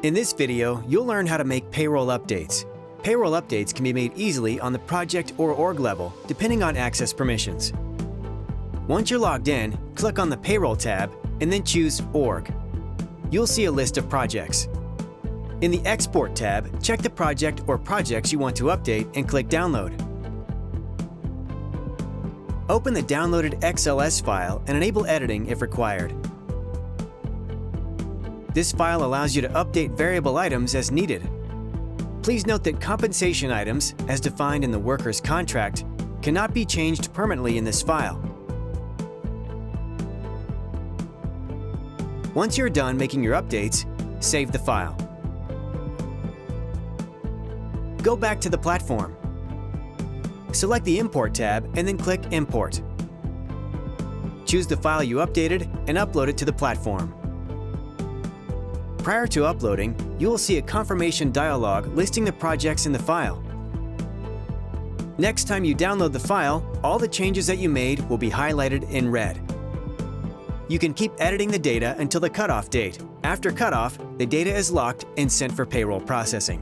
In this video, you'll learn how to make payroll updates. Payroll updates can be made easily on the project or org level, depending on access permissions. Once you're logged in, click on the Payroll tab and then choose Org. You'll see a list of projects. In the Export tab, check the project or projects you want to update and click Download. Open the downloaded XLS file and enable editing if required. This file allows you to update variable items as needed. Please note that compensation items, as defined in the worker's contract, cannot be changed permanently in this file. Once you're done making your updates, save the file. Go back to the platform. Select the Import tab and then click Import. Choose the file you updated and upload it to the platform. Prior to uploading, you will see a confirmation dialog listing the projects in the file. Next time you download the file, all the changes that you made will be highlighted in red. You can keep editing the data until the cutoff date. After cutoff, the data is locked and sent for payroll processing.